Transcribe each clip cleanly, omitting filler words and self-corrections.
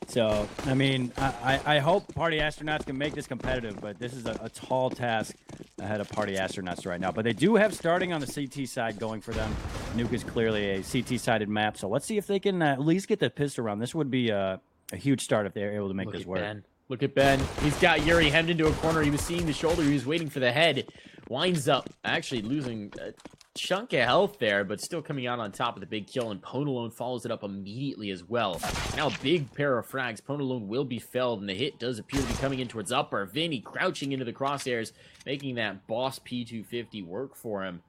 So, I mean, I hope Party Astronauts can make this competitive, but this is a tall task ahead of Party Astronauts right now. But they do have starting on the CT side going for them. Nuke is clearly a CT-sided map, so let's see if they can at least get the pistol round. This would be a huge start if they're able to make this work. Ben. Look at Ben. He's got Yuri hemmed into a corner. He was seeing the shoulder. He was waiting for the head. Winds up actually losing a chunk of health there, but still coming out on top of the big kill, and Ponalone follows it up immediately as well. Now a big pair of frags. Ponalone will be felled, and the hit does appear to be coming in towards upper. Vinny crouching into the crosshairs, making that boss P250 work for him.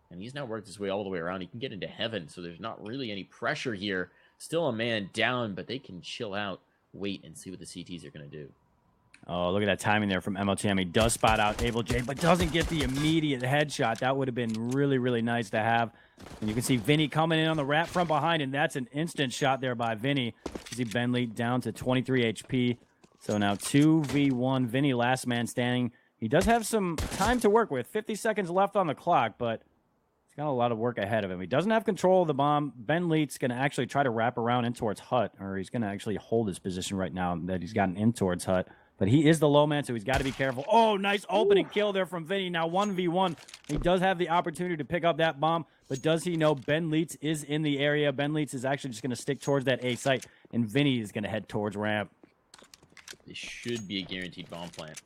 And he's now worked his way all the way around. He can get into heaven, so there's not really any pressure here. Still a man down, but they can chill out, wait, and see what the CTs are going to do. Oh, look at that timing there from MLTM. He does spot out Able J, but doesn't get the immediate headshot. That would have been really, really nice to have. And you can see Vinny coming in on the wrap from behind, and that's an instant shot there by Vinny. You see Bentley down to 23 HP. So now 2v1. Vinny, last man standing. He does have some time to work with. 50 seconds left on the clock, but he's got a lot of work ahead of him. He doesn't have control of the bomb. Ben Leet's going to actually try to wrap around in towards Hut, or he's going to actually hold his position right now that he's gotten in towards Hut. But he is the low man, so he's got to be careful. Oh, nice opening kill there from Vinny. Now 1v1. He does have the opportunity to pick up that bomb, but does he know Ben Leitz is in the area? Ben Leitz is actually just going to stick towards that A site, and Vinny is going to head towards ramp. This should be a guaranteed bomb plant,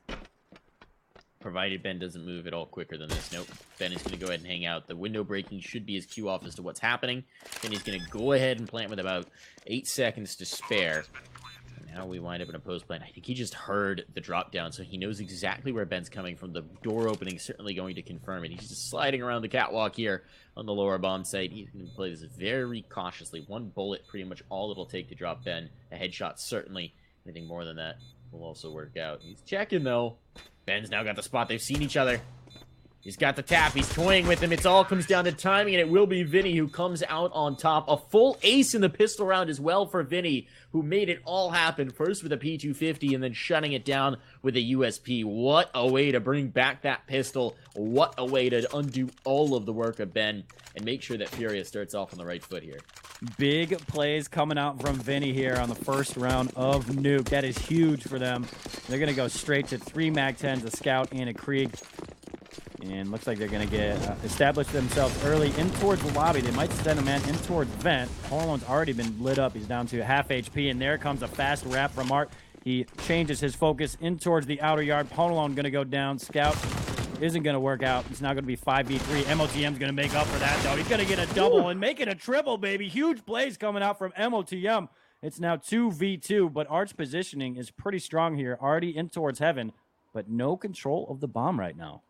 provided Ben doesn't move at all quicker than this. Nope. Ben is going to go ahead and hang out. The window breaking should be his cue off as to what's happening. Then he's going to go ahead and plant with about 8 seconds to spare. Now we wind up in a post plant. I think he just heard the drop down, so he knows exactly where Ben's coming from. The door opening certainly going to confirm it. He's just sliding around the catwalk here on the lower bomb site. He's going to play this very cautiously. One bullet, pretty much all it'll take to drop Ben. A headshot, certainly. Anything more than that will also work out. He's checking, though. Ben's now got the spot. They've seen each other. He's got the tap. He's toying with him. It all comes down to timing, and it will be Vinny who comes out on top. A full ace in the pistol round as well for Vinny, who made it all happen. First with a P250 and then shutting it down with a USP. What a way to bring back that pistol. What a way to undo all of the work of Ben and make sure that Furia starts off on the right foot here. Big plays coming out from Vinny here on the first round of Nuke. That is huge for them. They're going to go straight to 3 MAC-10s, a Scout, and a Krieg. And looks like they're going to get establish themselves early in towards the lobby. They might send a man in towards Vent. Hormone's already been lit up. He's down to half HP, and there comes a fast wrap from Art. He changes his focus in towards the outer yard. Ponalone going to go down. Scout isn't going to work out. It's now going to be 5v3. MOTM's going to make up for that, though. He's going to get a double and make it a triple, baby. Huge plays coming out from MOTM. It's now 2v2, but Art's positioning is pretty strong here. Already in towards heaven, but no control of the bomb right now.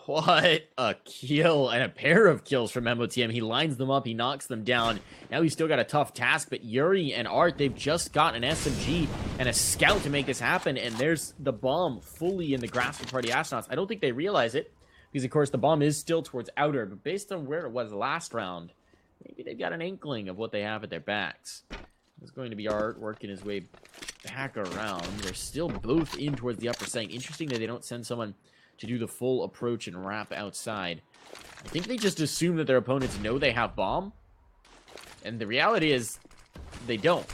What a kill, and a pair of kills from MOTM. He lines them up, he knocks them down. Now he's still got a tough task, but Yuri and Art, they've just got an SMG and a Scout to make this happen, and there's the bomb fully in the grasp of Party Astronauts. I don't think they realize it, because of course the bomb is still towards outer, but based on where it was last round, maybe they've got an inkling of what they have at their backs. It's going to be Art working his way back around. They're still both in towards the upper site. Interesting that they don't send someone to do the full approach and wrap outside. I think they just assume that their opponents know they have bomb, and the reality is they don't.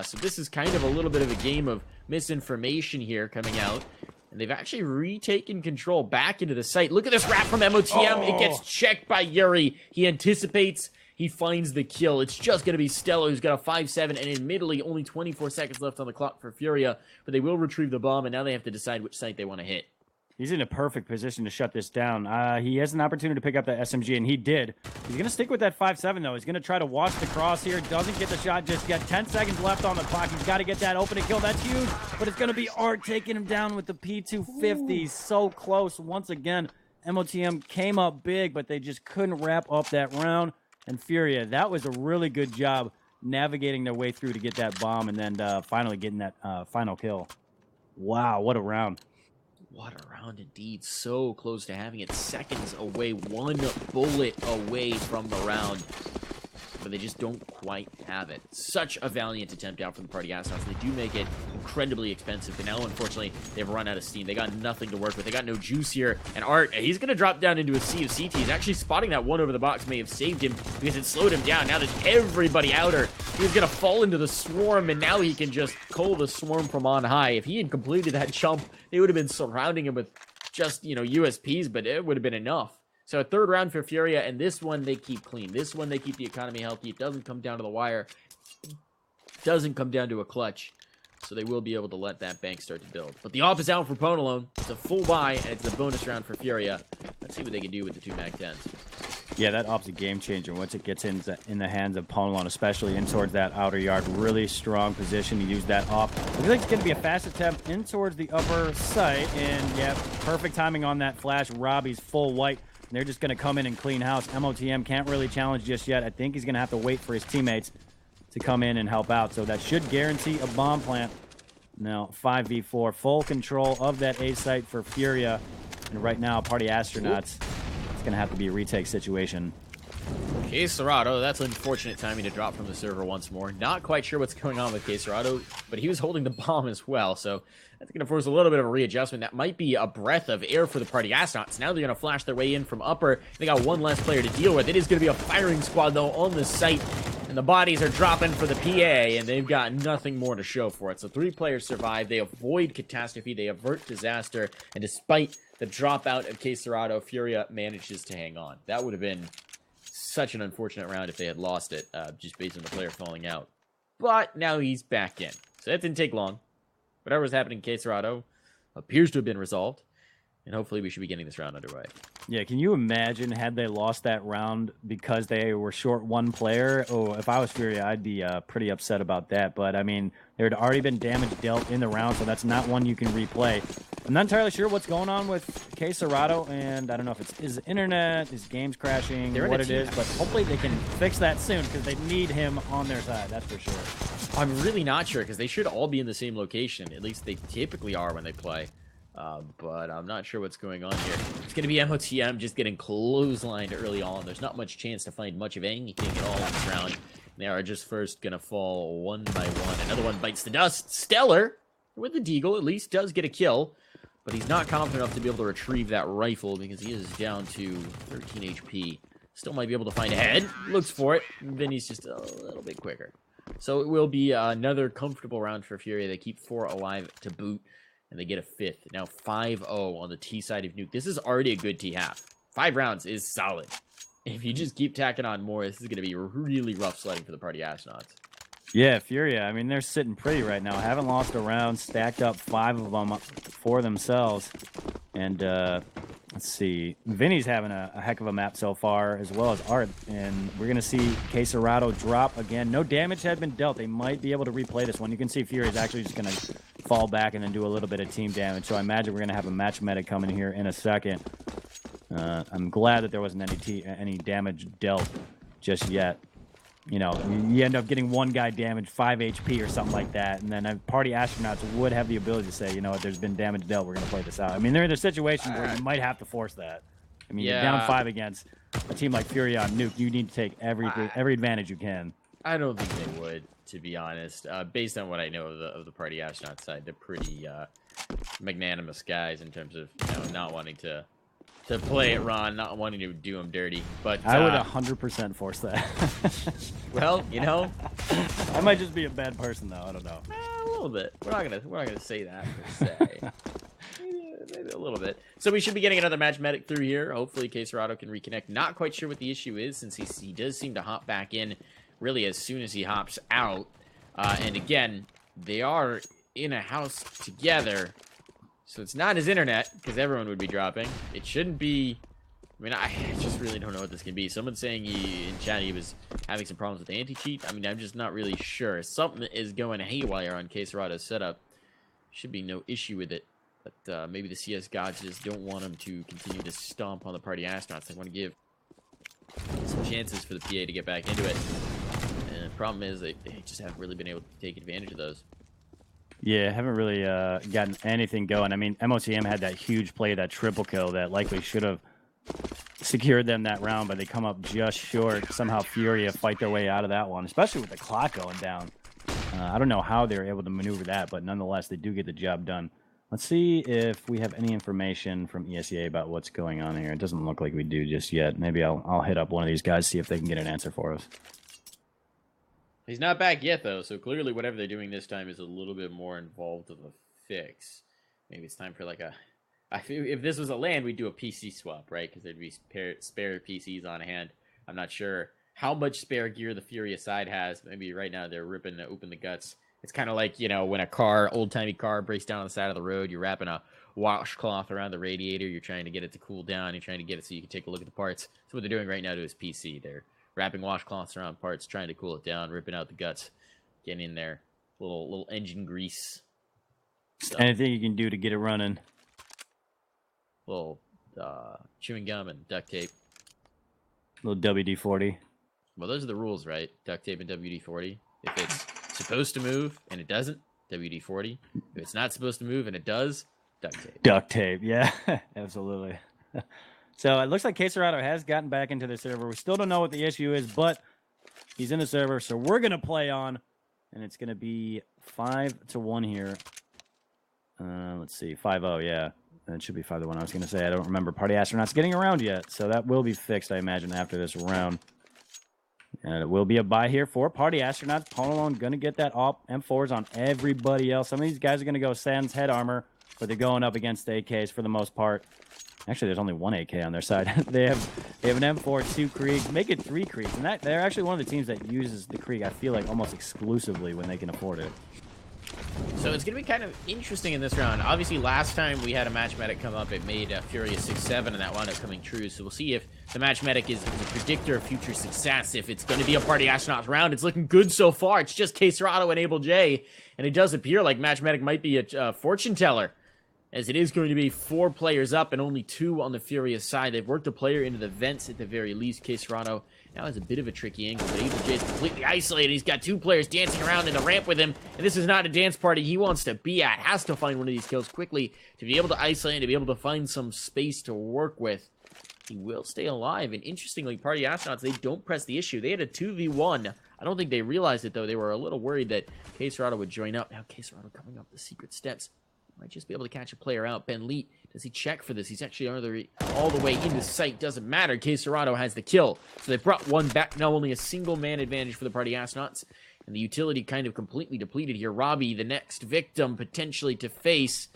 So this is kind of a little bit of a game of misinformation here coming out, and they've actually retaken control back into the site. Look at this wrap from MOTM. Oh. It gets checked by Yuri. He anticipates. He finds the kill. It's just going to be Stella, who's got a 5-7, and admittedly only 24 seconds left on the clock for Furia, but they will retrieve the bomb, and now they have to decide which site they want to hit. He's in a perfect position to shut this down. He has an opportunity to pick up that SMG, and he did. He's going to stick with that 5-7, though. He's going to try to watch the cross here. Doesn't get the shot just yet. 10 seconds left on the clock. He's got to get that opening kill. That's huge, but it's going to be Art taking him down with the P250. Ooh. So close. Once again, MOTM came up big, but they just couldn't wrap up that round. And Furia, that was a really good job navigating their way through to get that bomb and then finally getting that final kill. Wow, what a round. What a round indeed. So close to having it. Seconds away. One bullet away from the round. but they just don't quite have it. Such a valiant attempt out from the Party Astronauts. They do make it incredibly expensive, but now, unfortunately, they've run out of steam. They got nothing to work with. They got no juice here. And Art, he's going to drop down into a sea of CTs. Actually, spotting that one over the box may have saved him because it slowed him down. Now there's everybody outer. He was going to fall into the swarm, and now he can just cull the swarm from on high. If he had completed that jump, they would have been surrounding him with just, you know, USPs, but it would have been enough. So a third round for Furia, and this one they keep clean. This one they keep the economy healthy. It doesn't come down to the wire. It doesn't come down to a clutch. So they will be able to let that bank start to build. But the op is out for Ponalone. It's a full buy, and it's a bonus round for Furia. Let's see what they can do with the two Mag 10s. Yeah, that op's a game changer once it gets in the hands of Ponalone, especially in towards that outer yard. Really strong position to use that op. I feel like it's going to be a fast attempt in towards the upper site, and yeah, perfect timing on that flash. Robbie's full white. They're just going to come in and clean house. MOTM can't really challenge just yet. I think he's going to have to wait for his teammates to come in and help out. So that should guarantee a bomb plant. Now, 5v4, full control of that A site for Furia. And right now, Party Astronauts, it's going to have to be a retake situation. Okay, Serrato, that's unfortunate timing to drop from the server once more. Not quite sure what's going on with K Serrato, but he was holding the bomb as well, so that's going to force a little bit of a readjustment. That might be a breath of air for the Party Astronauts. Now they're going to flash their way in from upper. They got one less player to deal with. It is going to be a firing squad, though, on the site, and the bodies are dropping for the PA, and they've got nothing more to show for it. So 3 players survive. They avoid catastrophe. They avert disaster, and despite the dropout of K Serrato, Furia manages to hang on. That would have been such an unfortunate round if they had lost it, just based on the player falling out. But now he's back in. So that didn't take long. Whatever was happening in K Serrato appears to have been resolved. And hopefully we should be getting this round underway. Yeah, can you imagine had they lost that round because they were short one player? Oh, if I was Furia, I'd be pretty upset about that. But, I mean, there had already been damage dealt in the round, so that's not one you can replay. I'm not entirely sure what's going on with K Serrato, and I don't know if it's his internet, his game's crashing, what it is, but hopefully they can fix that soon because they need him on their side, that's for sure. I'm really not sure because they should all be in the same location. At least they typically are when they play. But I'm not sure what's going on here. It's going to be MOTM just getting clotheslined early on. There's not much chance to find much of anything at all in this round. They are just first going to fall one by one. Another one bites the dust. Stellar, with the deagle, at least does get a kill. But he's not confident enough to be able to retrieve that rifle because he is down to 13 HP. Still might be able to find a head. Looks for it. Then he's just a little bit quicker. So it will be another comfortable round for Furia. They keep 4 alive to boot. And they get a 5th. Now 5-0 on the T side of Nuke. This is already a good T half. 5 rounds is solid. If you just keep tacking on more, this is going to be really rough sledding for the Party Astronauts. Yeah, Furia, I mean, they're sitting pretty right now. Haven't lost a round, stacked up 5 of them for themselves. And let's see. Vinny's having a heck of a map so far, as well as Art. And we're going to see K Serrato drop again. No damage had been dealt. They might be able to replay this one. You can see Fury's actually just going to fall back and then do a little bit of team damage. So I imagine we're going to have a match medic coming here in a second. I'm glad that there wasn't any damage dealt just yet. You know, you end up getting one guy damaged, 5 HP or something like that, and then Party Astronauts would have the ability to say, you know what, there's been damage dealt, we're going to play this out. I mean, they're in a situation where you might have to force that. I mean, you're down 5 against a team like Furia on Nuke. You need to take every advantage you can. I don't think they would, to be honest. Based on what I know of the Party Astronaut side, they're pretty magnanimous guys in terms of, you know, not wanting to play it Ron, not wanting to do him dirty. But I would 100% force that. Well, you know, I might just be a bad person though. I don't know. A little bit. We're not gonna say that per se. Maybe a little bit. So we should be getting another match medic through here. Hopefully, K Serrato can reconnect. Not quite sure what the issue is, since he does seem to hop back in really as soon as he hops out. And again, they are in a house together. So it's not his internet, because everyone would be dropping. It shouldn't be... I mean, I just really don't know what this can be. Someone's saying in chat he was having some problems with anti-cheat. I mean, I'm just not really sure. Something is going haywire on K Serrato's setup. Should be no issue with it. But maybe the CS gods just don't want him to continue to stomp on the Party Astronauts. They want to give some chances for the PA to get back into it. And the problem is they just haven't really been able to take advantage of those. Yeah, haven't really gotten anything going. I mean, MOTM had that huge play, that triple kill that likely should have secured them that round, but they come up just short. Somehow Furia fight their way out of that one, especially with the clock going down. I don't know how they were able to maneuver that, but nonetheless, they do get the job done. Let's see if we have any information from ESEA about what's going on here. It doesn't look like we do just yet. Maybe I'll hit up one of these guys, see if they can get an answer for us. He's not back yet, though, so clearly whatever they're doing this time is a little bit more involved of a fix. Maybe it's time for like a... if this was a LAN, we'd do a PC swap, right? Because there'd be spare PCs on hand. I'm not sure how much spare gear the Furia side has. Maybe right now they're ripping open the guts. It's kind of like, you know, when a old-timey car breaks down on the side of the road, you're wrapping a washcloth around the radiator. You're trying to get it to cool down. You're trying to get it so you can take a look at the parts. So what they're doing right now to his PC. They're wrapping washcloths around parts, trying to cool it down, ripping out the guts, getting in there. Little engine grease stuff. Anything you can do to get it running. Little chewing gum and duct tape. Little WD-40. Well, those are the rules, right? Duct tape and WD-40. If it's supposed to move and it doesn't, WD-40. If it's not supposed to move and it does, duct tape. Duct tape, yeah, absolutely. So it looks like KSerrato has gotten back into the server. We still don't know what the issue is, but he's in the server, so we're going to play on, and it's going to be 5-1 here. Let's see, 5-0, yeah. It should be 5-1. I was going to say I don't remember Party Astronauts getting around yet, so that will be fixed, I imagine, after this round. And it will be a bye here for Party Astronauts. Ponalone going to get that op M4s on everybody else. Some of these guys are going to go Sans head armor, but they're going up against AKs for the most part. Actually, there's only one AK on their side. they have an M4, 2 Kriegs, make it 3 Kriegs. And they're actually one of the teams that uses the Krieg, I feel like, almost exclusively when they can afford it. So it's going to be kind of interesting in this round. Obviously, last time we had a match medic come up, it made Furia 6-7, and that wound up coming true. So we'll see if the match medic is a predictor of future success. If it's going to be a Party Astronauts round, it's looking good so far. It's just KSerrato and AbleJ, and it does appear like match medic might be a fortune teller, as it is going to be 4 players up and only 2 on the Furia side. They've worked a player into the vents at the very least. KSerrato now has a bit of a tricky angle, but AbleJ is completely isolated. He's got 2 players dancing around in the ramp with him, and this is not a dance party he wants to be at. Has to find one of these kills quickly to be able to isolate and to be able to find some space to work with. He will stay alive, and interestingly, Party Astronauts, they don't press the issue. They had a 2v1. I don't think they realized it, though. They were a little worried that KSerrato would join up. Now KSerrato coming up the secret steps. Might just be able to catch a player out. Ben Leet, does he check for this? He's actually all the way into sight. Doesn't matter. KSerrato has the kill. So they brought one back. Now only a single man advantage for the Party Astronauts. And the utility kind of completely depleted here. Robbie, the next victim potentially to face.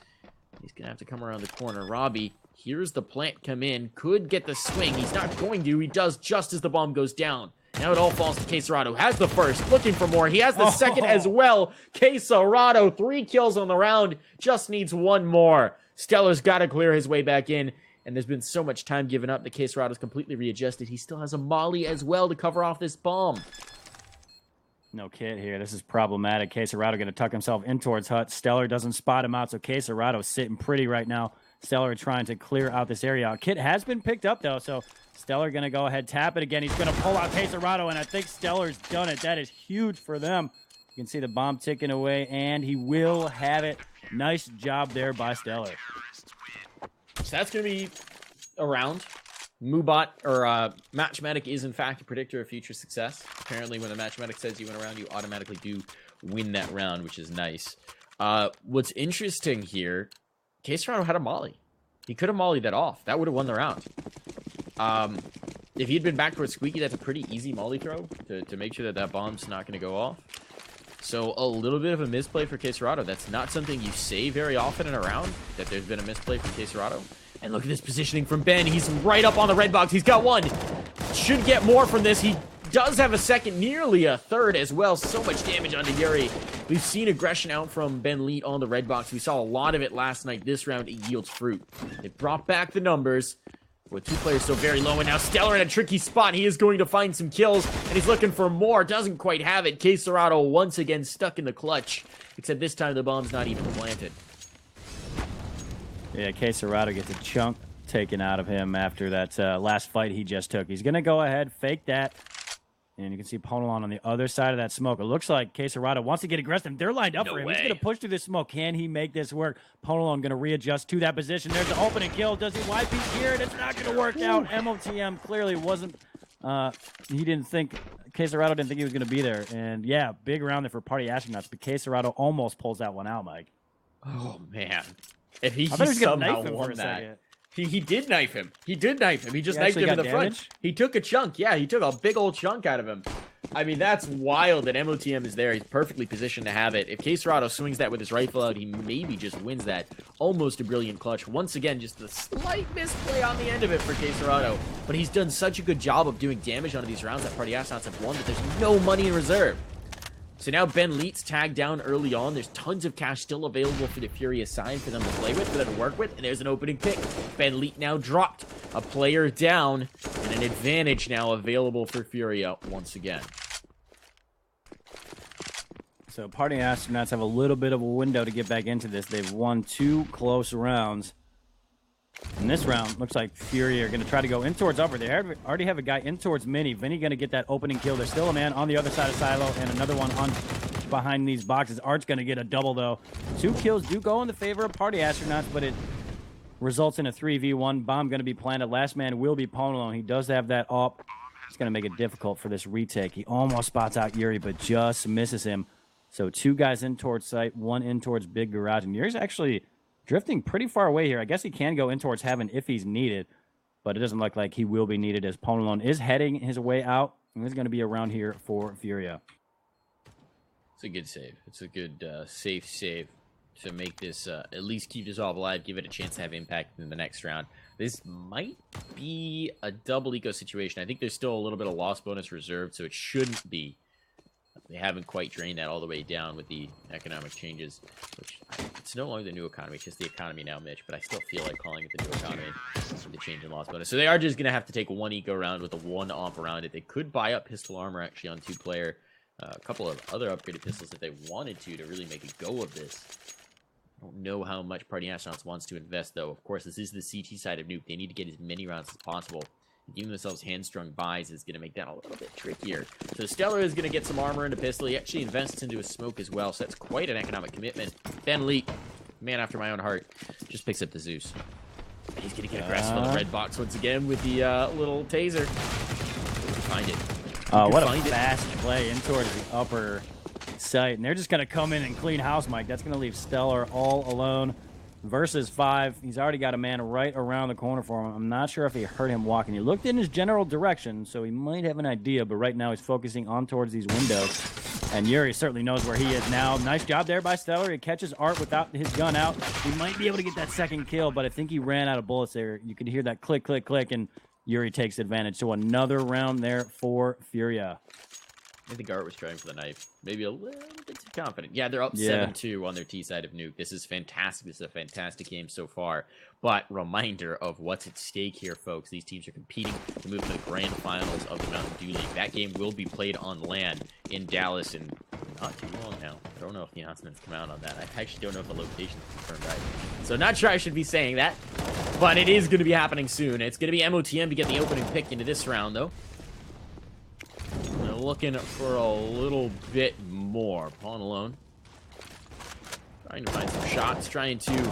He's going to have to come around the corner. Robbie, here's the plant come in. Could get the swing. He's not going to. He does just as the bomb goes down. Now it all falls to KSerrato. Has the first, looking for more. He has the second as well. KSerrato, 3 kills on the round. Just needs 1 more. Stellar's got to clear his way back in. And there's been so much time given up that KSerrato's completely readjusted. He still has a molly as well to cover off this bomb. No kit here. This is problematic. KSerrato going to tuck himself in towards Hut. Stellar doesn't spot him out, so KSerrato's sitting pretty right now. Stellar trying to clear out this area. Kit has been picked up, though, so Stellar going to go ahead, tap it again. He's going to pull out KSerrato, and I think Stellar's done it. That is huge for them. You can see the bomb ticking away, and he will have it. Nice job there by Stellar. So that's going to be a round. Moobot, or Match Medic, is in fact a predictor of future success. Apparently, when the Match Medic says you win a round, you automatically do win that round, which is nice. What's interesting here, KSerrato had a molly. He could have mollied that off. That would have won the round. If he'd been back towards Squeaky, that's a pretty easy molly throw to make sure that that bomb's not going to go off. So a little bit of a misplay for KSerrato. That's not something you say very often in a round, that there's been a misplay from KSerrato. And look at this positioning from Ben. He's right up on the red box. He's got 1. Should get more from this. He does have a second, nearly a third as well. So much damage onto Yuri. We've seen aggression out from Ben Leet on the red box. We saw a lot of it last night. This round, it yields fruit. They brought back the numbers with 2 players so very low. And now Stellar in a tricky spot. He is going to find some kills, and he's looking for more. Doesn't quite have it. KSerrato once again stuck in the clutch, except this time the bomb's not even planted. Yeah, KSerrato gets a chunk taken out of him after that last fight he just took. He's going to go ahead, fake that. And you can see Ponalon on the other side of that smoke. It looks like Quesarado wants to get aggressive. They're lined up for him. He's going to push through the smoke. Can he make this work? Ponalon going to readjust to that position. There's the opening kill. Does he YP here? And it's not going to work out. MOTM clearly wasn't. He didn't think. Quesarado didn't think he was going to be there. And yeah, big round there for Party Astronauts. But Quesarado almost pulls that one out, Mike. Oh, man. If he I thought he was gonna somehow knife him won for a that. second. He did knife him. He did knife him. He just He knifed him in actually the got front. damage? He took a chunk. Yeah, he took a big old chunk out of him. I mean, that's wild that MOTM is there. He's perfectly positioned to have it. If Quesarado swings that with his rifle out, he maybe just wins that. Almost a brilliant clutch. Once again, just a slight misplay on the end of it for Quesarado. But he's done such a good job of doing damage onto these rounds that Party Astronauts have won that there's no money in reserve. So now Ben Leet's tagged down early on. There's tons of cash still available for the Furia side for them to play with, for them to work with. And there's an opening pick. Ben Leet now dropped a player down, and an advantage now available for Furia once again. So Party Astronauts have a little bit of a window to get back into this. They've won 2 close rounds. In this round, looks like Furia are going to try to go in towards upper. They already have a guy in towards Mini. Vinny going to get that opening kill. There's still a man on the other side of Silo and another one on behind these boxes. Art's going to get a double, though. 2 kills do go in the favor of Party Astronauts, but it results in a 3v1. Bomb going to be planted. Last man will be Ponalon. He does have that up. It's going to make it difficult for this retake. He almost spots out Yuri, but just misses him. So 2 guys in towards site, 1 in towards Big Garage. And Yuri's actually drifting pretty far away here. I guess he can go in towards Heaven if he's needed, but it doesn't look like he will be needed as Ponalon is heading his way out. And he's going to be around here for Furia. It's a good save. It's a good safe save to make this, at least keep this all alive, give it a chance to have impact in the next round. This might be a double eco situation. I think there's still a little bit of loss bonus reserved, so it shouldn't be. They haven't quite drained that all the way down with the economic changes, which it's no longer the new economy. It's just the economy now, Mitch, but I still feel like calling it the new economy with the change in loss bonus. So they are just going to have to take 1 eco round with a 1 omp around it. They could buy up pistol armor actually on 2 player, a couple of other upgraded pistols if they wanted to really make a go of this. I don't know how much Party Astronauts wants to invest, though. Of course, this is the CT side of Nuke. They need to get as many rounds as possible. Giving themselves hand-strung buys is going to make that a little bit trickier. So Stellar is going to get some armor and a pistol. He actually invests into a smoke as well, so that's quite an economic commitment. Ben Leet, man after my own heart, just picks up the Zeus. He's going to get aggressive on the red box once again with the little taser. Find it. What a fast play in towards the upper site. And they're just going to come in and clean house, Mike. That's going to leave Stellar all alone. Versus 5. He's already got a man right around the corner for him. I'm not sure if he heard him walking. He looked in his general direction, so he might have an idea, but right now he's focusing on towards these windows. And Yuri certainly knows where he is now. Nice job there by Stellar. He catches Art without his gun out. He might be able to get that second kill, but I think he ran out of bullets there. You could hear that click, click, click, and Yuri takes advantage. So another round there for Furia. I think Art was trying for the knife. Maybe a little bit too confident. Yeah, they're up 7-2 on their T side of Nuke. This is fantastic. This is a fantastic game so far. But reminder of what's at stake here, folks. These teams are competing to move to the grand finals of the Mountain Dew League. That game will be played on land in Dallas in not too long now. I don't know if the announcements come out on that. I actually don't know if the location's confirmed right. So not sure I should be saying that. But it is going to be happening soon. It's going to be MOTM to get the opening pick into this round, though. They're looking for a little bit more. Ponalon trying to find some shots, trying to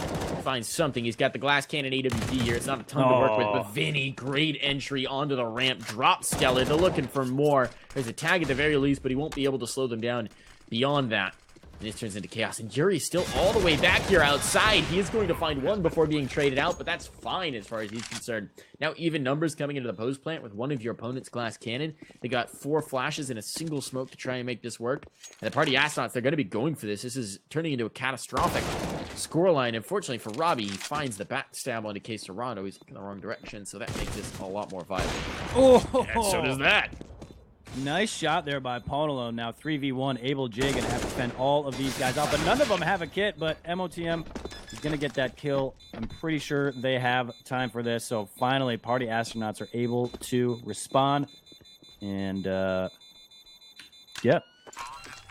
find something. He's got the glass cannon AWP here. It's not a ton to work with, but Vinny, great entry onto the ramp, drops Stellar. They're looking for more. There's a tag at the very least, but he won't be able to slow them down beyond that. And this turns into chaos, and Yuri's still all the way back here outside. He is going to find one before being traded out, but that's fine as far as he's concerned. Now, even numbers coming into the post plant with one of your opponent's glass cannon. They got 4 flashes and a single smoke to try and make this work. And the Party Astronauts, they're going to be going for this. This is turning into a catastrophic scoreline. Unfortunately for Robbie, he finds the backstab onto Quesarado. He's looking the wrong direction, so that makes this a lot more viable. Oh, and so does that. Nice shot there by Ponalon. Now 3v1. Able J going to have to fend all of these guys out, but none of them have a kit, but MOTM is going to get that kill. I'm pretty sure they have time for this, so finally Party Astronauts are able to respond. And, yep.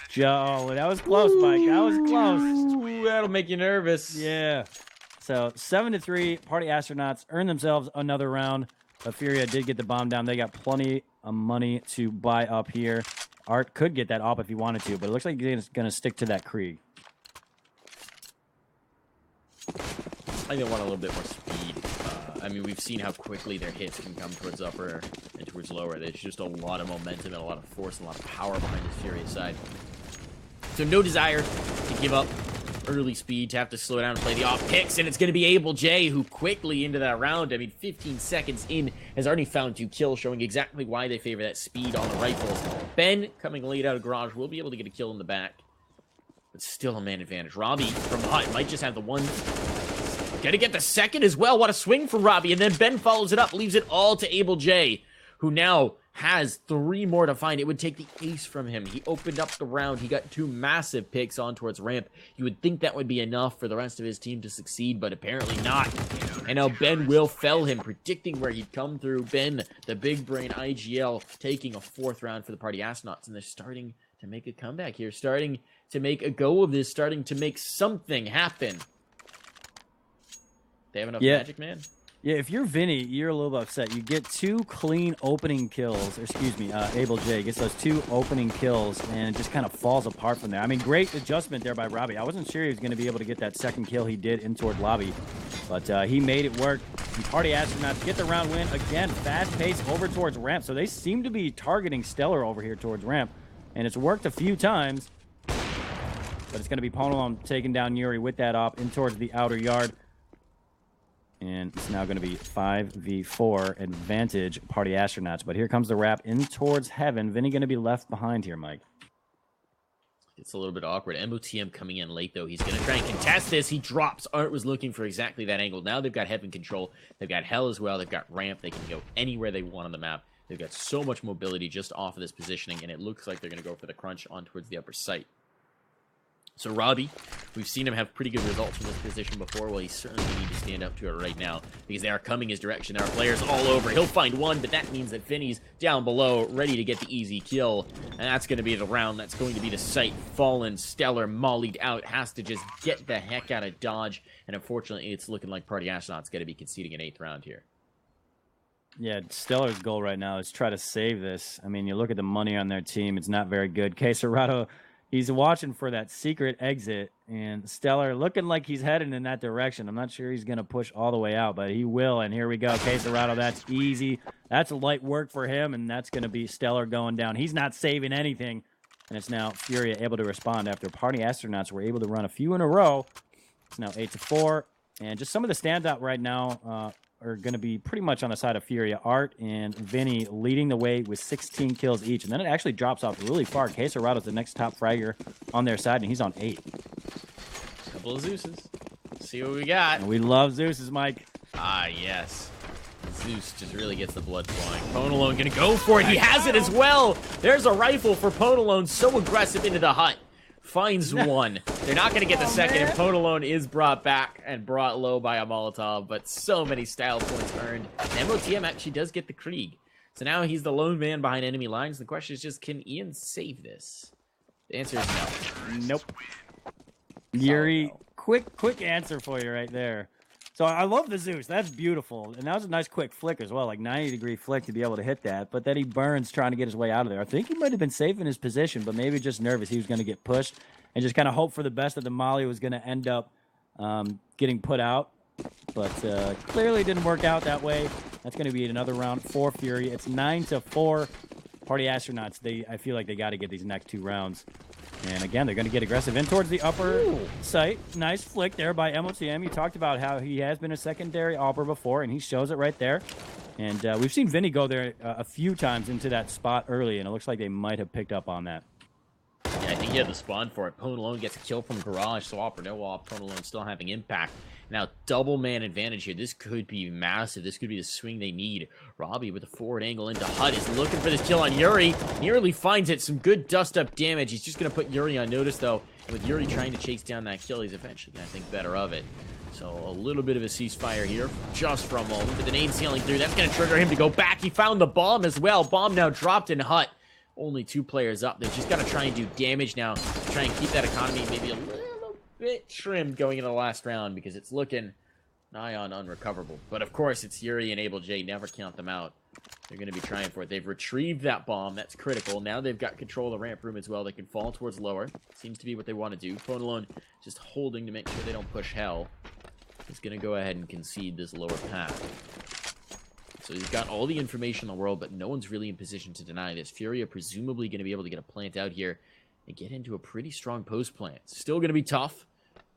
Joe, that was close, Mike. That was close. Ooh, that'll make you nervous. Yeah. So 7-3, Party Astronauts earn themselves another round. Furia did get the bomb down. They got plenty money to buy up here. Art could get that up if he wanted to, but it looks like he's going to stick to that Krieg. I think they want a little bit more speed. I mean, we've seen how quickly their hits can come towards upper and towards lower. There's just a lot of momentum and a lot of force and a lot of power behind this Furia side. So no desire to give up early speed, to have to slow down and play the off picks, and it's going to be AbleJ who quickly into that round, I mean, 15 seconds in, has already found 2 kills, showing exactly why they favor that speed on the rifles. Ben, coming late out of garage, will be able to get a kill in the back, but still a man advantage. Robbie from Hut might just have the one. Gonna get the second as well. What a swing from Robbie, and then Ben follows it up, leaves it all to AbleJ, who now has 3 more to find. It would take the ace from him. He opened up the round. He got 2 massive picks on towards ramp. You would think that would be enough for the rest of his team to succeed, but apparently not. And now Ben will fell him, predicting where he'd come through. Ben, the big brain IGL, taking a 4th round for the Party Astronauts, and they're starting to make a comeback here, starting to make a go of this, starting to make something happen. They have enough magic, man? Yeah, if you're Vinny, you're a little bit upset. You get 2 clean opening kills, or excuse me, AbleJ gets those 2 opening kills, and it just kind of falls apart from there. I mean, great adjustment there by Robbie. I wasn't sure he was going to be able to get that second kill he did in toward lobby, but he made it work. And Party Astronauts get the round win. Again, fast pace over towards ramp, so they seem to be targeting Stellar over here towards ramp, and it's worked a few times, but it's going to be Ponalone taking down Yuri with that op in towards the outer yard. And it's now going to be 5v4 advantage Party Astronauts. But here comes the wrap in towards heaven. Vinny going to be left behind here, Mike. It's a little bit awkward. MOTM coming in late, though. He's going to try and contest this. He drops. Art was looking for exactly that angle. Now they've got heaven control. They've got hell as well. They've got ramp. They can go anywhere they want on the map. They've got so much mobility just off of this positioning, and it looks like they're going to go for the crunch on towards the upper site. So Robbie, we've seen him have pretty good results from this position before. Well, he certainly need to stand up to it right now because they are coming his direction. There are players all over. He'll find one, but that means that Vinny's down below, ready to get the easy kill. And that's going to be the round. That's going to be the site. Fallen, Stellar, mollied out. Has to just get the heck out of Dodge. And unfortunately, it's looking like Party Astronaut's going to be conceding an 8th round here. Yeah, Stellar's goal right now is try to save this. I mean, you look at the money on their team. It's not very good. Quesarado, he's watching for that secret exit, and Stellar looking like he's heading in that direction. I'm not sure he's going to push all the way out, but he will, and here we go. Quesarado, that's easy. That's light work for him, and that's going to be Stellar going down. He's not saving anything, and it's now Furia able to respond after Party Astronauts were able to run a few in a row. It's now 8-4, and just some of the standout right now are going to be pretty much on the side of Furia. Art and Vinny leading the way with 16 kills each. And then it actually drops off really far. Quesarado's the next top fragger on their side, and he's on 8. Couple of Zeuses. Let's see what we got. And we love Zeus's, Mike. Ah, yes. Zeus just really gets the blood flowing. Ponalone going to go for it. He has it as well. There's a rifle for Ponalone. So aggressive into the hut. Finds one. They're not going to get the second, and Ponalone is brought back and brought low by a Molotov, but so many style points earned. And MOTM actually does get the Krieg. So now he's the lone man behind enemy lines. The question is just, can Ian save this? The answer is no. Nope. Yuri, no. Quick answer for you right there. So I love the Zeus. That's beautiful. And that was a nice quick flick as well, like 90-degree flick to be able to hit that. But then he burns trying to get his way out of there. I think he might have been safe in his position, but maybe just nervous he was going to get pushed and just kind of hope for the best that the molly was going to end up getting put out. But clearly didn't work out that way. That's going to be another round for Fury. It's 9-4. Party Astronauts, I feel like they got to get these next 2 rounds. And again, they're going to get aggressive in towards the upper site. Nice flick there by MOTM. You talked about how he has been a secondary AWPer before, and he shows it right there. And we've seen Vinny go there a few times into that spot early, and it looks like they might have picked up on that. Yeah, I think he had the spawn for it. Ponalone gets a kill from Garage, so AWPer, no AWP. Ponalone still having impact. Now, double man advantage here. This could be massive. This could be the swing they need. Robbie with a forward angle into Hut is looking for this kill on Yuri. Nearly finds it. Some good dust-up damage. He's just going to put Yuri on notice, though. And with Yuri trying to chase down that kill, he's eventually going to think better of it. So a little bit of a ceasefire here, just for a moment. But the nade sailing through, that's going to trigger him to go back. He found the bomb as well. Bomb now dropped in Hut. Only 2 players up. They've just got to try and do damage now. Try and keep that economy maybe a little bit trimmed going into the last round, because it's looking nigh on unrecoverable. But of course, it's Yuri and Able J. Never count them out. They're going to be trying for it. They've retrieved that bomb. That's critical. Now they've got control of the ramp room as well. They can fall towards lower. Seems to be what they want to do. Phone alone just holding to make sure they don't push hell. He's going to go ahead and concede this lower path. So he's got all the information in the world, but no one's really in position to deny this. Furia presumably going to be able to get a plant out here and get into a pretty strong post plant. Still going to be tough.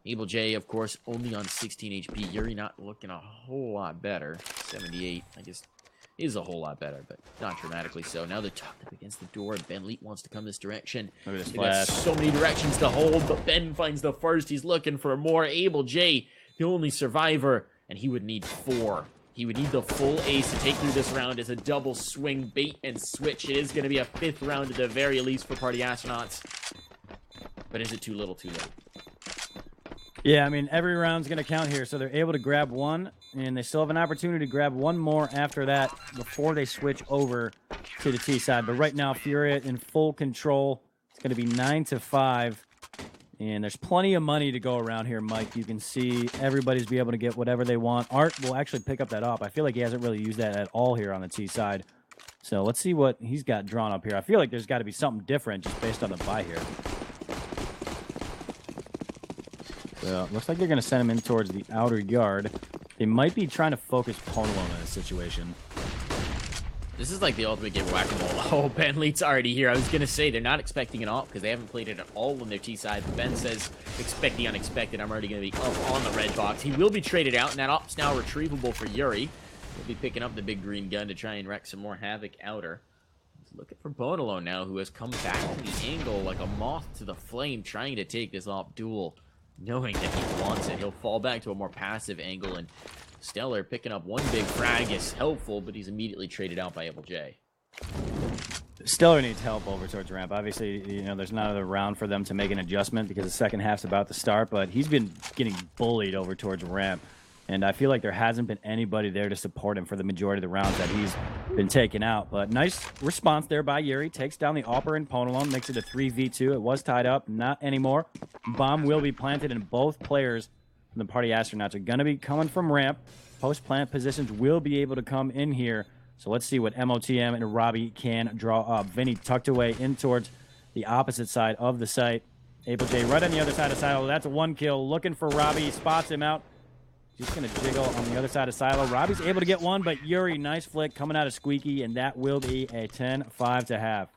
Able J, of course, only on 16 HP. Yuri not looking a whole lot better. 78, I guess, is a whole lot better, but not dramatically so. Now they're tucked up against the door. Ben Leet wants to come this direction. Look at this They've got so many directions to hold, but Ben finds the first. He's looking for more. Able J, the only survivor, and he would need 4. He would need the full ace to take through this round as a double swing bait and switch. It is going to be a 5th round at the very least for Party Astronauts. But is it too little, too late? Yeah, I mean, every round's going to count here, so they're able to grab one, and they still have an opportunity to grab one more after that before they switch over to the T side. But right now, Furia in full control. It's going to be 9-5, and there's plenty of money to go around here, Mike. You can see everybody's be able to get whatever they want. Art will actually pick up that up. I feel like he hasn't really used that at all here on the T side. So let's see what he's got drawn up here. I feel like there's got to be something different just based on the buy here. Looks like they're going to send him in towards the outer yard. They might be trying to focus Ponalone in this situation. This is like the ultimate game of whack-a-mole. Oh, Ben Leet's already here. I was going to say they're not expecting an op because they haven't played it at all on their T side. Ben says, expect the unexpected. I'm already going to be up on the red box. He will be traded out, and that op's now retrievable for Yuri. He'll be picking up the big green gun to try and wreck some more havoc outer. He's looking for Bonalone now, who has come back to the angle like a moth to the flame, trying to take this op duel. Knowing that he wants it, he'll fall back to a more passive angle, and Stellar picking up one big frag is helpful, but he's immediately traded out by Able J. Stellar needs help over towards ramp. Obviously, you know, there's not another round for them to make an adjustment because the second half's about to start, but he's been getting bullied over towards ramp. And I feel like there hasn't been anybody there to support him for the majority of the rounds that he's been taken out. But nice response there by Yuri. Takes down the Alper and Ponalone. Makes it a 3v2. It was tied up. Not anymore. Bomb will be planted, and both players from the Party Astronauts are going to be coming from ramp. Post-plant positions will be able to come in here. So let's see what MOTM and Robbie can draw up. Vinny tucked away in towards the opposite side of the site. Able J right on the other side of Silo. That's a 1 kill. Looking for Robbie. Spots him out. Just going to jiggle on the other side of Silo. Robbie's able to get one, but Yuri, nice flick coming out of Squeaky, and that will be a 10-5 to have.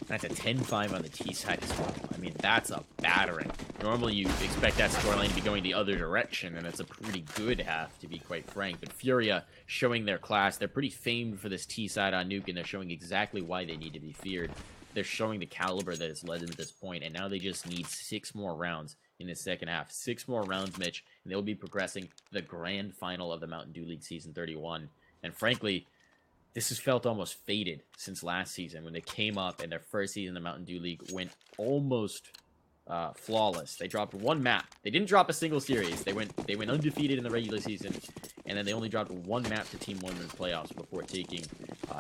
That's a 10-5 on the T side as well. I mean, that's a battering. Normally, you expect that scoreline to be going the other direction, and it's a pretty good half, to be quite frank. But Furia showing their class. They're pretty famed for this T side on Nuke, and they're showing exactly why they need to be feared. They're showing the caliber that has led them to this point, and now they just need 6 more rounds in the second half. 6 more rounds, Mitch, and they'll be progressing to the grand final of the Mountain Dew League Season 31. And frankly, this has felt almost faded since last season when they came up and their first season in the Mountain Dew League went almost flawless. They dropped 1 map. They didn't drop a single series. They went undefeated in the regular season, and then they only dropped 1 map to Team 1 in the playoffs before taking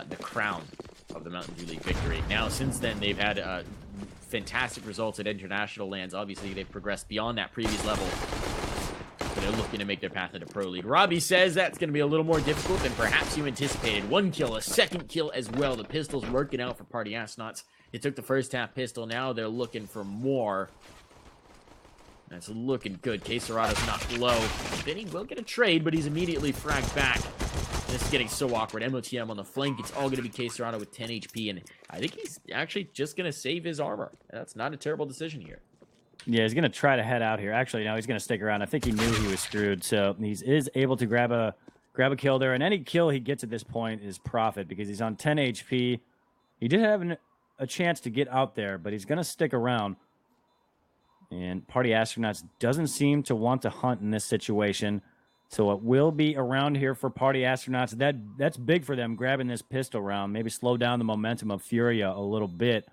the crown of the Mountain Dew League victory. Now, since then, they've had fantastic results at international lands. Obviously, they've progressed beyond that previous level, but they're looking to make their path into Pro League. Robbie says that's going to be a little more difficult than perhaps you anticipated. 1 kill, a second kill as well. The pistol's working out for Party Astronauts. They took the first half pistol. Now they're looking for more. That's looking good. Quesarado's not low. Then he will get a trade, but he's immediately fragged back. This is getting so awkward. MOTM on the flank. It's all going to be Quesarado with 10 HP, and I think he's actually just going to save his armor. That's not a terrible decision here. Yeah, he's going to try to head out here. Actually, no, he's going to stick around. I think he knew he was screwed, so he is able to grab a kill there, and any kill he gets at this point is profit because he's on 10 HP. He did have a chance to get out there, but he's going to stick around. And Party Astronauts doesn't seem to want to hunt in this situation. So it will be around here for Party Astronauts. That's big for them, grabbing this pistol round. Maybe slow down the momentum of Furia a little bit.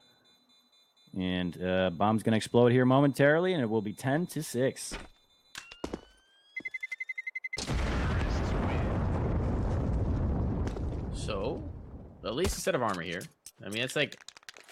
And bomb's going to explode here momentarily, and it will be 10-6. So, at least a set of armor here. I mean, it's like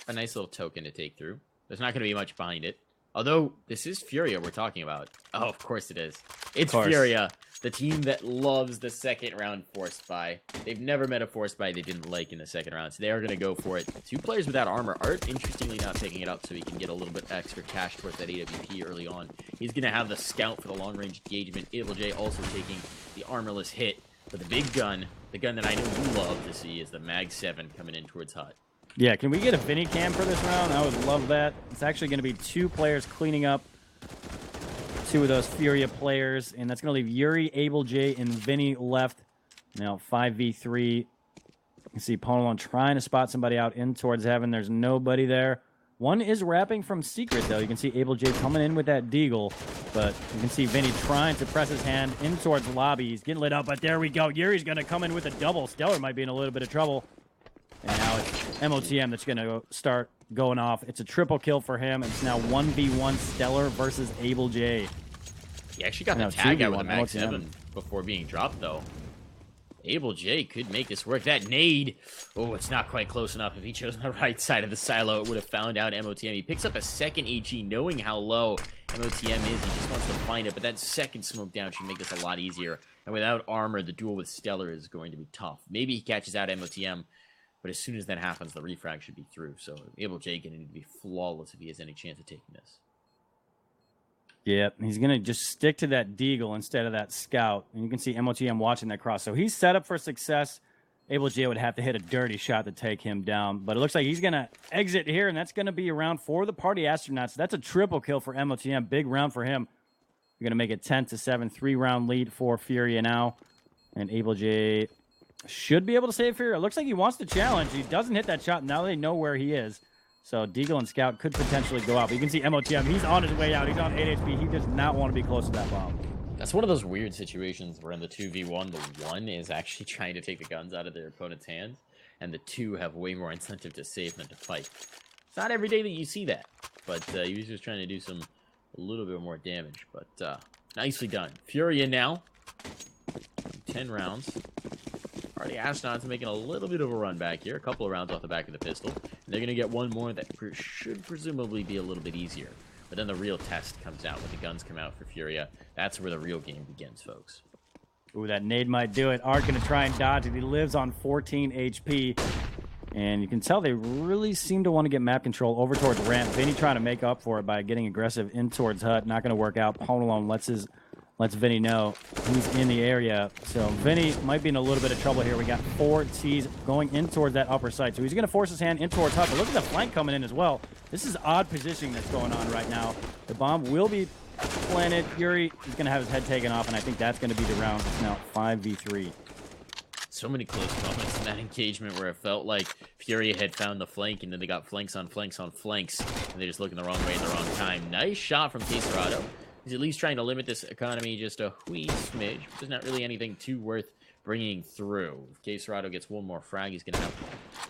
a nice little token to take through. There's not going to be much behind it. Although, this is Furia we're talking about. Oh, of course it is. It's course. Furia, the team that loves the second round force buy. They've never met a force buy they didn't like in the second round, so they are going to go for it. 2 players without armor. Art, interestingly, not picking it up so he can get a little bit extra cash towards that AWP early on. He's going to have the scout for the long-range engagement. EvilJ also taking the armorless hit. But the big gun, the gun that I know you love to see, is the Mag 7 coming in towards Hut. Yeah, can we get a Vinny cam for this round? I would love that. It's actually going to be 2 players cleaning up 2 of those Furia players, and that's going to leave Yuri, AbleJ, and Vinny left. Now 5v3. You can see Ponalon trying to spot somebody out in towards heaven. There's nobody there. One is wrapping from secret, though. You can see AbleJ coming in with that deagle, but you can see Vinny trying to press his hand in towards lobby. He's getting lit up, but there we go. Yuri's going to come in with a double. Stellar might be in a little bit of trouble. And now it's MOTM that's going to start going off. It's a triple kill for him. It's now 1v1 Stellar versus AbleJ. He actually got the tag out with a Mag 7 before being dropped, though. AbleJ could make this work. That nade, oh, it's not quite close enough. If he chose the right side of the silo, it would have found out MOTM. He picks up a second HE, knowing how low MOTM is. He just wants to find it, but that second smoke down should make this a lot easier. And without armor, the duel with Stellar is going to be tough. Maybe he catches out MOTM, but as soon as that happens, the refrag should be through. So AbleJ going to need to be flawless if he has any chance of taking this. Yep, he's going to just stick to that deagle instead of that scout. And you can see MOTM watching that cross. So he's set up for success. AbleJ would have to hit a dirty shot to take him down. But it looks like he's going to exit here, and that's going to be a round for the Party Astronauts. That's a triple kill for MOTM. Big round for him. You're going to make it 10-7, 3-round lead for Furia now. And AbleJ should be able to save Furia. It looks like he wants to challenge. He doesn't hit that shot. Now they know where he is. So Deagle and Scout could potentially go out. But you can see MOTM. He's on his way out. He's on 8 HP. He does not want to be close to that bomb. That's one of those weird situations where in the 2v1, the 1 is actually trying to take the guns out of their opponent's hands, and the 2 have way more incentive to save than to fight. It's not every day that you see that, but he was just trying to do a little bit more damage. But nicely done. Furia now, 10 rounds. Party Astronauts making a little bit of a run back here. A couple of rounds off the back of the pistol. And they're going to get one more that should presumably be a little bit easier. But then the real test comes out when the guns come out for Furia. That's where the real game begins, folks. Ooh, that nade might do it. Art going to try and dodge it. He lives on 14 HP. And you can tell they really seem to want to get map control over towards ramp. Vinny trying to make up for it by getting aggressive in towards Hut. Not going to work out. Ponalon lets Vinny know he's in the area. So Vinny might be in a little bit of trouble here. We got 4 T's going in towards that upper side. So he's going to force his hand in towards Hut. But look at the flank coming in as well. This is odd positioning that's going on right now. The bomb will be planted. Yuri is going to have his head taken off, and I think that's going to be the round. It's now 5v3. So many close moments in that engagement where it felt like Furia had found the flank, and then they got flanks on flanks on flanks, and they're just looking the wrong way at the wrong time. Nice shot from Quesarado. He's at least trying to limit this economy just a wee smidge. There's not really anything too worth bringing through. If Quesarado gets one more frag, he's going to have...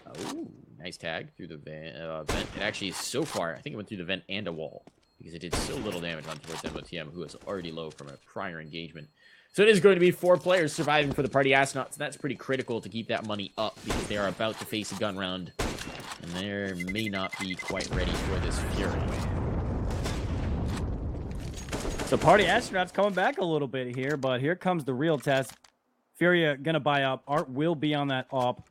Oh, nice tag through the vent. It actually is so far. I think it went through the vent and a wall because it did so little damage on towards MOTM, who is already low from a prior engagement. So it is going to be 4 players surviving for the Party Astronauts. That's pretty critical to keep that money up because they are about to face a gun round, and they may not be quite ready for this Fury. So Party Astronauts coming back a little bit here, but here comes the real test. Furia going to buy up. Art will be on that op.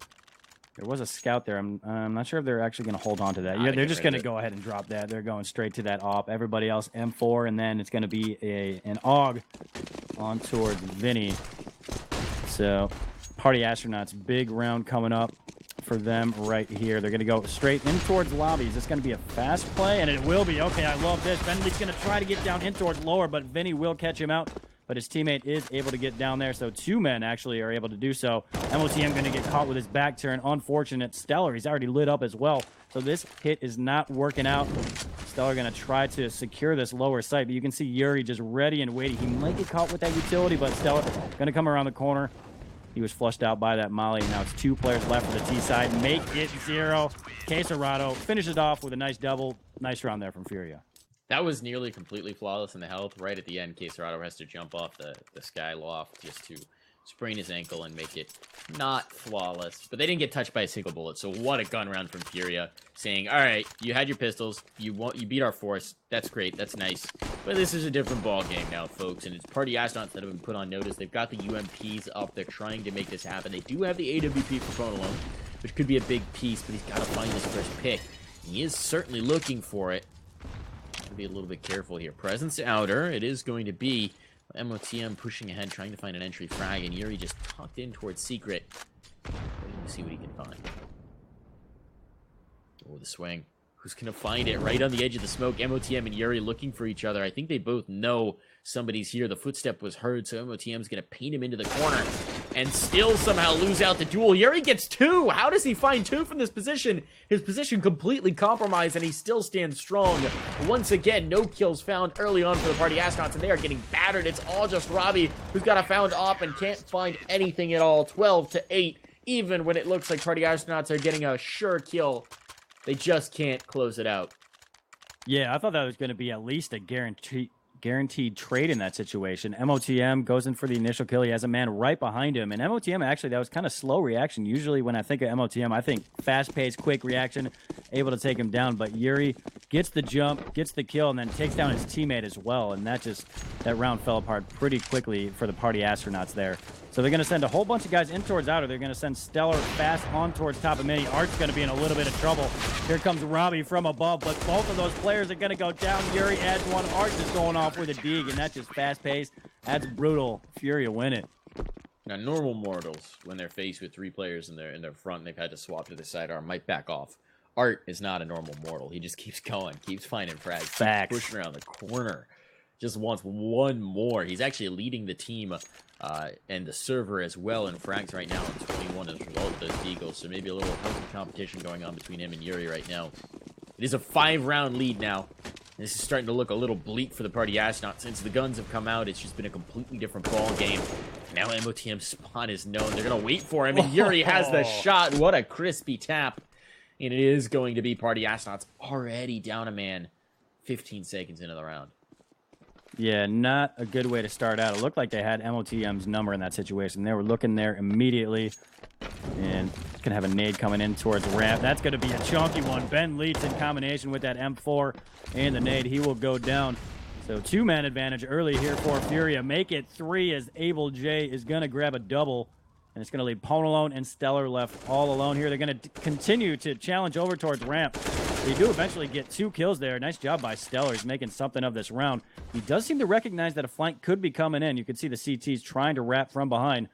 There was a scout there. I'm not sure if they're actually going to hold on to that. Yeah, they're just going to go ahead and drop that. They're going straight to that op. Everybody else M4, and then it's going to be an AUG on towards Vinny. So Party Astronauts, big round coming up for them right here. They're going to go straight in towards lobbies. It's going to be a fast play, and it will be. Okay, I love this. Bentley's going to try to get down in towards lower, but Vinny will catch him out. But his teammate is able to get down there, so 2 men actually are able to do so. MOTM going to get caught with his back turn. Unfortunate. Stellar, he's already lit up as well. So this hit is not working out. Stellar going to try to secure this lower site, but you can see Yuri just ready and waiting. He might get caught with that utility, but Stellar going to come around the corner. He was flushed out by that molly. Now it's 2 players left for the T side. Make it 0. Quesarado finishes off with a nice double. Nice round there from Furia. That was nearly completely flawless in the health. Right at the end, Quesarado has to jump off the sky loft just to sprain his ankle and make it not flawless. But they didn't get touched by a single bullet, so what a gun round from Furia, saying, all right, you had your pistols, you beat our force, that's great, that's nice, but this is a different ball game now, folks, and it's Party Astronauts that have been put on notice. They've got the UMPs up, they're trying to make this happen. They do have the AWP for Phone Alone, which could be a big piece, but he's got to find his first pick. He is certainly looking for it. Gotta be a little bit careful here. Presence outer, it is going to be MOTM pushing ahead, trying to find an entry frag, and Yuri just tucked in towards Secret. Waiting to see what he can find. Oh, the swing. Who's going to find it? Right on the edge of the smoke. MOTM and Yuri looking for each other. I think they both know somebody's here. The footstep was heard, so MOTM's going to paint him into the corner and still somehow lose out the duel. Yuri gets 2. How does he find 2 from this position? His position completely compromised, and he still stands strong. Once again, no kills found early on for the Party Astronauts, and they are getting battered. It's all just Robbie, who's got a found op and can't find anything at all. 12-8, even when it looks like Party Astronauts are getting a sure kill. They just can't close it out. Yeah, I thought that was going to be at least a guaranteed trade in that situation. MOTM goes in for the initial kill. He has a man right behind him. And MOTM, actually, that was kind of slow reaction. Usually when I think of MOTM, I think fast-paced, quick reaction, able to take him down. But Yuri gets the jump, gets the kill, and then takes down his teammate as well. And that round fell apart pretty quickly for the Party Astronauts there. So they're going to send a whole bunch of guys in towards outer. They're going to send Stellar fast on towards top of mini. Art's going to be in a little bit of trouble. Here comes Robbie from above, but both of those players are going to go down. Yuri adds one. Art is going off with a dig, and that's just fast-paced. That's brutal. Furia win it. Now, normal mortals, when they're faced with 3 players in their front and they've had to swap to the sidearm, might back off. Art is not a normal mortal. He just keeps going, keeps finding frags, Facts. keeps pushing around the corner. Just wants one more. He's actually leading the team and the server as well in frags right now on 21 as a result of those Eagles. So maybe a little healthy competition going on between him and Yuri right now. It is a 5-round lead now. This is starting to look a little bleak for the Party Astronauts. Since the guns have come out, it's just been a completely different ball game. Now MOTM's spot is known. They're going to wait for him, and Yuri has the shot. What a crispy tap. And it is going to be Party Astronauts already down a man 15 seconds into the round. Yeah, not a good way to start out. It looked like they had MOTM's number in that situation. They were looking there immediately. And going to have a nade coming in towards ramp. That's going to be a chunky one. Ben Leeds in combination with that M4 and the nade. He will go down. So 2-man advantage early here for Furia. Make it 3 as Able J is going to grab a double. And it's going to leave Pwn alone and Stellar left all alone here. They're going to continue to challenge over towards ramp. They do eventually get 2 kills there. Nice job by Stellar. He's making something of this round. He does seem to recognize that a flank could be coming in. You can see the CTs trying to wrap from behind.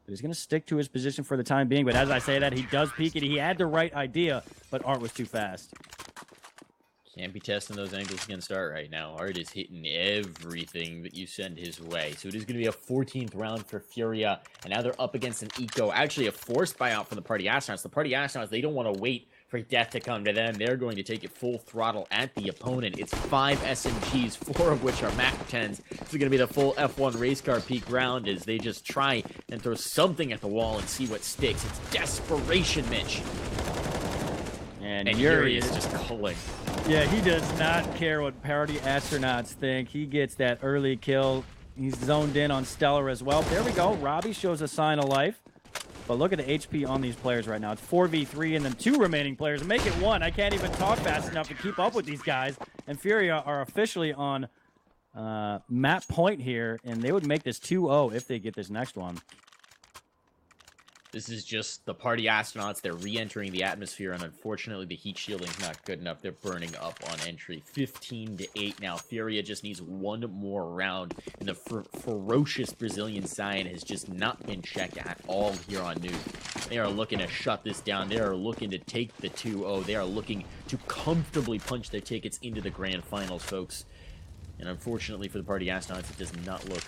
But he's going to stick to his position for the time being. But as I say that, he does peek it. He had the right idea, but Art was too fast. Can't be testing those angles against Art right now. Art is hitting everything that you send his way. So it is going to be a 14th round for Furia. And now they're up against an eco. Actually, a forced buyout from the Party Astronauts. The Party Astronauts, they don't want to wait for death to come to them. They're going to take it full throttle at the opponent. It's 5 SMGs, 4 of which are Mac 10s. This is going to be the full F1 race car peak round as they just try and throw something at the wall and see what sticks. It's desperation, Mitch. And Yuri is just culling. Yeah, he does not care what Party Astronauts think. He gets that early kill. He's zoned in on Stellar as well. There we go. Robbie shows a sign of life. But look at the HP on these players right now. It's 4v3 and then 2 remaining players. Make it 1. I can't even talk fast enough to keep up with these guys. And Furia are officially on map point here. And they would make this 2-0 if they get this next one. This is just the Party Astronauts. They're re-entering the atmosphere, and unfortunately, the heat shielding's not good enough. They're burning up on entry. 15-8 now. Furia just needs one more round, and the ferocious Brazilian Scion has just not been checked at all here on Nuke. They are looking to shut this down. They are looking to take the 2-0. They are looking to comfortably punch their tickets into the grand finals, folks. And unfortunately for the Party Astronauts, it does not look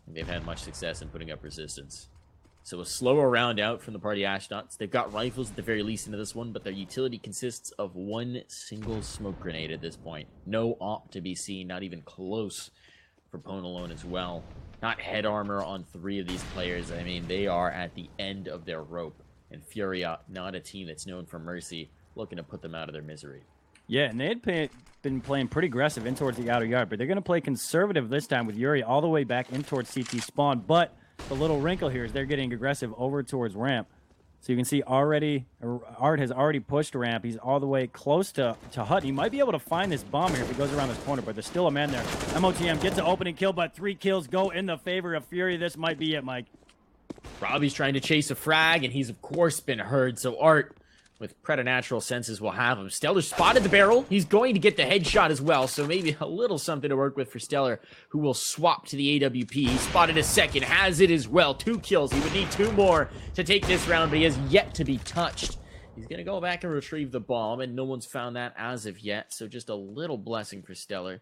like they've had much success in putting up resistance. So a slower round out from the Party Astronauts. They've got rifles at the very least into this one, but their utility consists of 1 single smoke grenade at this point. No op to be seen, not even close for Pwn alone as well. Not head armor on 3 of these players. I mean, they are at the end of their rope. And Furia, not a team that's known for mercy, looking to put them out of their misery. Yeah, and they had been playing pretty aggressive in towards the outer yard, but they're going to play conservative this time with Yuri all the way back in towards CT spawn, but the little wrinkle here is they're getting aggressive over towards ramp. So you can see already, Art has already pushed ramp. He's all the way close to Hut. He might be able to find this bomb here if he goes around this corner, but there's still a man there. MOTM gets an opening kill, but 3 kills go in the favor of Fury. This might be it, Mike. Robbie's trying to chase a frag, and he's, of course, been heard. So Art, with preternatural senses, will have him. Stellar spotted the barrel. He's going to get the headshot as well, so maybe a little something to work with for Stellar, who will swap to the AWP. He spotted a second, has it as well. 2 kills. He would need 2 more to take this round, but he has yet to be touched. He's going to go back and retrieve the bomb, and no one's found that as of yet, so just a little blessing for Stellar.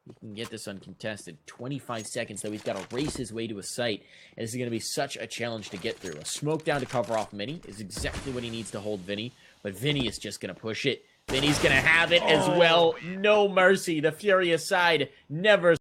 He can get this uncontested. 25 seconds, though. He's got to race his way to a site, and this is going to be such a challenge to get through. A smoke down to cover off Mini is exactly what he needs to hold Vinny, but Vinny is just going to push it. Vinny's going to have it as well. No mercy. The Furia side never